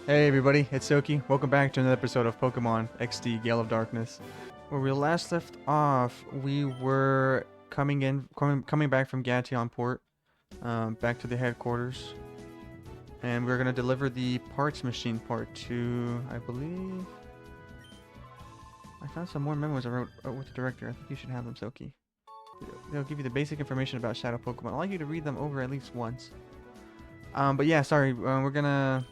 Hey everybody, it's Soki. Welcome back to another episode of Pokemon XD Gale of Darkness. Where we last left off, we were coming back from Gation Port, back to the headquarters, and we're gonna deliver the parts machine part to, I believe. I found some more memos I wrote with the director. I think you should have them, Soki. They'll give you the basic information about Shadow Pokemon. I'd like you to read them over at least once. But yeah, sorry. We're gonna.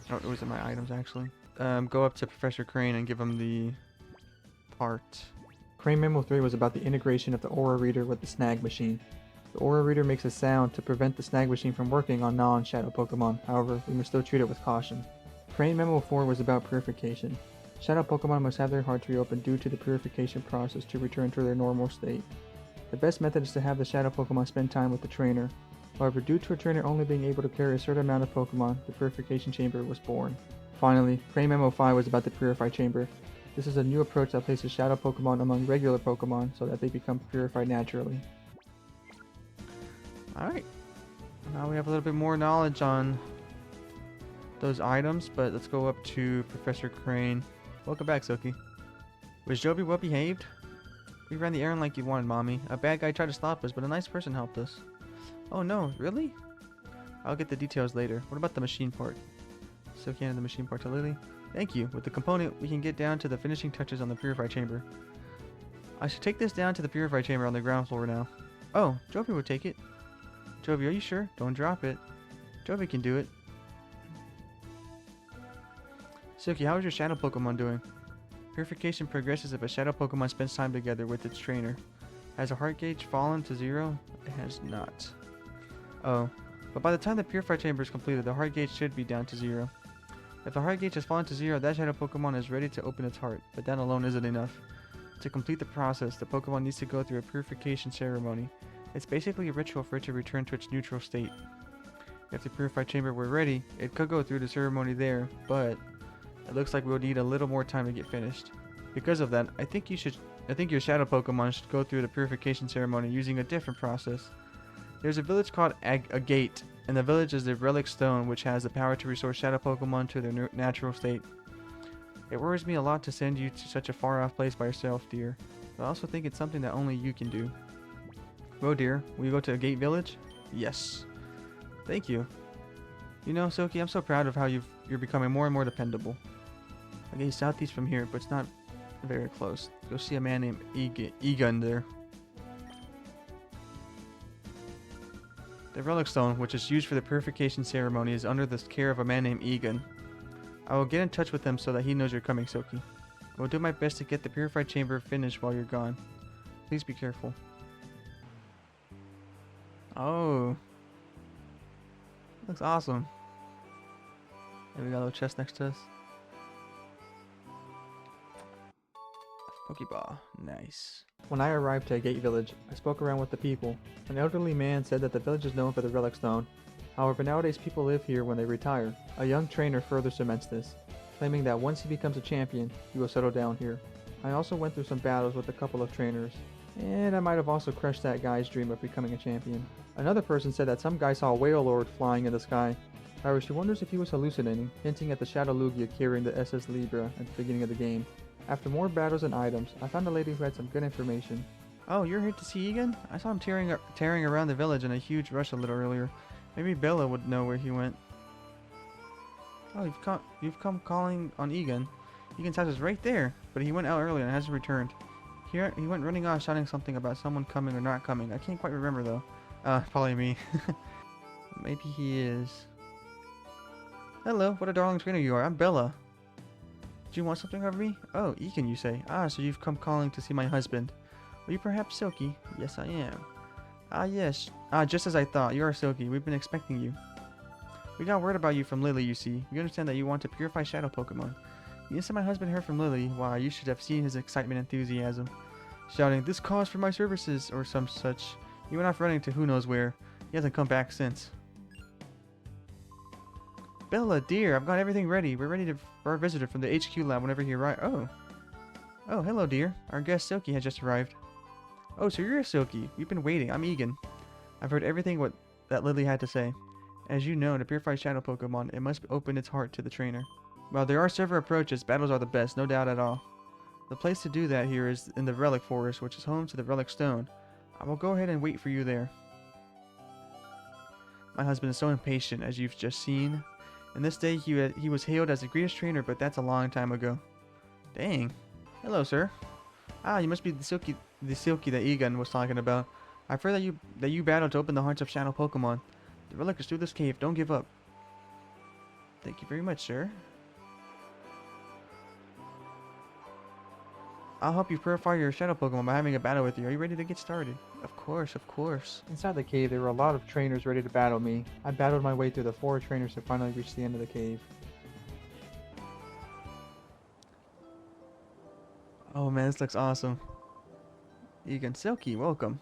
Oh, it was in my items actually. Go up to Professor Crane and give him the part. Crane Memo 3 was about the integration of the Aura Reader with the Snag Machine. The Aura Reader makes a sound to prevent the Snag Machine from working on non-Shadow Pokemon, however, we must still treat it with caution. Crane Memo 4 was about purification. Shadow Pokemon must have their hearts reopened due to the purification process to return to their normal state. The best method is to have the Shadow Pokemon spend time with the trainer. However, due to a trainer only being able to carry a certain amount of Pokemon, the Purification Chamber was born. Finally, Crane Memo 5 was about the Purify Chamber. This is a new approach that places Shadow Pokemon among regular Pokemon so that they become purified naturally. Alright. Now we have a little bit more knowledge on those items, but let's go up to Professor Crane. Welcome back, Soki. Was Joby well behaved? We ran the errand like you wanted, Mommy. A bad guy tried to stop us, but a nice person helped us. Oh no, really? I'll get the details later. What about the machine part? Soki handed the machine part to Lily. Thank you. With the component, we can get down to the finishing touches on the Purify Chamber. I should take this down to the Purify Chamber on the ground floor now. Oh, Joby would take it. Joby, are you sure? Don't drop it. Joby can do it. Soki, how is your Shadow Pokemon doing? Purification progresses if a Shadow Pokemon spends time together with its trainer. Has a heart gauge fallen to 0? It has not. Oh, but by the time the Purify Chamber is completed, the heart gauge should be down to 0. If the heart gauge has fallen to 0, that Shadow Pokemon is ready to open its heart, but that alone isn't enough. To complete the process, the Pokemon needs to go through a purification ceremony. It's basically a ritual for it to return to its neutral state. If the Purify Chamber were ready, it could go through the ceremony there, but it looks like we'll need a little more time to get finished. Because of that, I think your Shadow Pokemon should go through the purification ceremony using a different process. There's a village called EAGUN, and the village is the Relic Stone, which has the power to restore Shadow Pokemon to their natural state. It worries me a lot to send you to such a far-off place by yourself, dear, but I also think it's something that only you can do. Well, dear, will you go to Gate Village? Yes. Thank you. You know, Soki, I'm so proud of how you're becoming more and more dependable. Okay, southeast from here, but it's not very close. Go see a man named EAGUN there. The Relic Stone, which is used for the purification ceremony, is under the care of a man named EAGUN. I will get in touch with him so that he knows you're coming, Soki. I will do my best to get the Purified Chamber finished while you're gone. Please be careful. Oh. Looks awesome. And we got a little chest next to us. Pokeball. Nice. When I arrived at Gate Village, I spoke around with the people. An elderly man said that the village is known for the Relic Stone. However, nowadays people live here when they retire. A young trainer further cements this, claiming that once he becomes a champion, he will settle down here. I also went through some battles with a couple of trainers, and I might have also crushed that guy's dream of becoming a champion. Another person said that some guy saw a Wailord flying in the sky. However, she wonders if he was hallucinating, hinting at the Shadow Lugia carrying the SS Libra at the beginning of the game. After more battles and items, I found a lady who had some good information. Oh, you're here to see EAGUN? I saw him tearing around the village in a huge rush a little earlier. Maybe Bella would know where he went. Oh, you've come calling on EAGUN. EAGUN's house is right there, but he went out earlier and hasn't returned. Here, he went running off shouting something about someone coming or not coming. I can't quite remember though. Probably me. Maybe he is. Hello, what a darling trainer you are. I'm Bella. Do you want something of me? Oh, EAGUN, you say. Ah, so you've come calling to see my husband. Are you perhaps Soki? Yes, I am. Ah, yes. Ah, just as I thought. You are Soki. We've been expecting you. We got word about you from Lily, you see. We understand that you want to purify Shadow Pokemon. The instant my husband heard from Lily, why, you should have seen his excitement and enthusiasm. Shouting, "This calls for my services," or some such. He went off running to who knows where. He hasn't come back since. Bella, dear, I've got everything ready. We're ready for our visitor from the HQ lab whenever he arrives. Oh, hello, dear. Our guest Soki has just arrived. Oh, so you're Soki. We've been waiting. I'm EAGUN. I've heard everything that Lily had to say. As you know, to purify shadow Pokemon, it must open its heart to the trainer. While there are several approaches, battles are the best, no doubt at all. The place to do that here is in the Relic Forest, which is home to the Relic Stone. I will go ahead and wait for you there. My husband is so impatient, as you've just seen. In this day, he was hailed as the greatest trainer, but that's a long time ago. Dang. Hello, sir. Ah, you must be the Silky that EAGUN was talking about. I've heard that you battled to open the hearts of shadow Pokemon. The relic is through this cave. Don't give up. Thank you very much, sir. I'll help you purify your shadow Pokemon by having a battle with you. Are you ready to get started? Of course, of course. Inside the cave, there were a lot of trainers ready to battle me. I battled my way through the 4 trainers to finally reach the end of the cave. Oh man, this looks awesome. EAGUN Silky, welcome.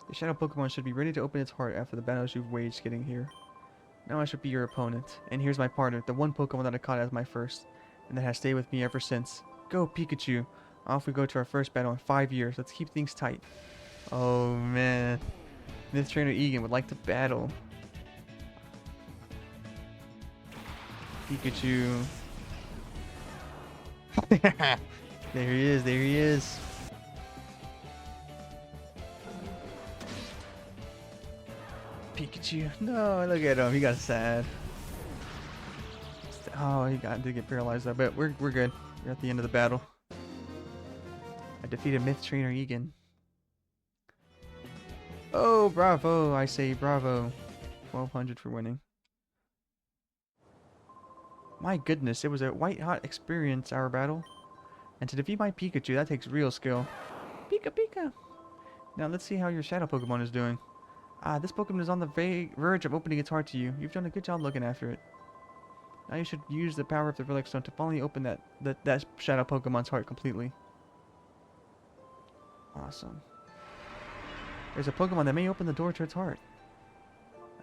The shadow Pokemon should be ready to open its heart after the battles you've waged getting here. Now I should be your opponent. And here's my partner, the one Pokemon that I caught as my first, and that has stayed with me ever since. Go, Pikachu! Off we go to our first battle in 5 years. Let's keep things tight. Oh man. This trainer EAGUN would like to battle. Pikachu. There he is, there he is. Pikachu. No, look at him. He got sad. Oh, did get paralyzed though, but we're good. We're at the end of the battle. I defeated Myth Trainer EAGUN. Oh, bravo! I say bravo. 1200 for winning. My goodness, it was a white-hot experience, our battle. And to defeat my Pikachu, that takes real skill. Pika Pika! Now let's see how your shadow Pokemon is doing. Ah, this Pokemon is on the verge of opening its heart to you. You've done a good job looking after it. Now you should use the power of the Relic Stone to finally open that shadow Pokemon's heart completely. Awesome. There's a Pokemon that may open the door to its heart.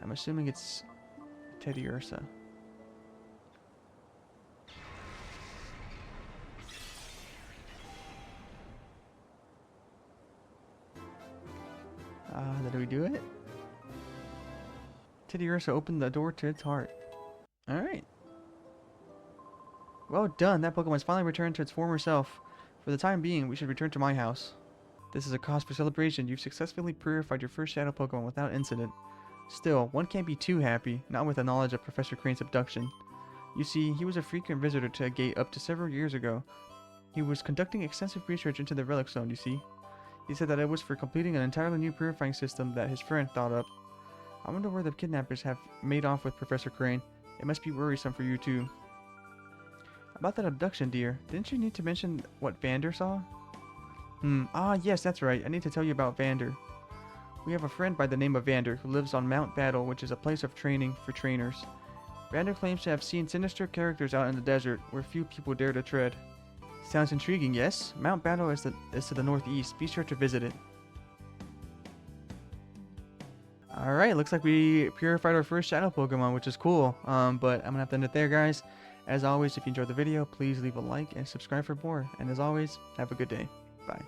I'm assuming it's Teddiursa. Did we do it? Teddiursa opened the door to its heart. Alright. Well done. That Pokemon's finally returned to its former self. For the time being, we should return to my house. This is a cause for celebration. You've successfully purified your first shadow Pokemon without incident. Still, one can't be too happy, not with the knowledge of Professor Crane's abduction. You see, he was a frequent visitor to a gate up to several years ago. He was conducting extensive research into the Relic Stone, you see. He said that it was for completing an entirely new purifying system that his friend thought up. I wonder where the kidnappers have made off with Professor Crane. It must be worrisome for you too. About that abduction, dear, didn't you need to mention what Vander saw? Yes, that's right. I need to tell you about Vander. We have a friend by the name of Vander who lives on Mount Battle, which is a place of training for trainers. Vander claims to have seen sinister characters out in the desert where few people dare to tread. Sounds intriguing, yes? Mount Battle is to the northeast. Be sure to visit it. Alright, looks like we purified our first shadow Pokemon, which is cool. But I'm gonna have to end it there, guys. As always, if you enjoyed the video, please leave a like and subscribe for more. And as always, have a good day. Bye.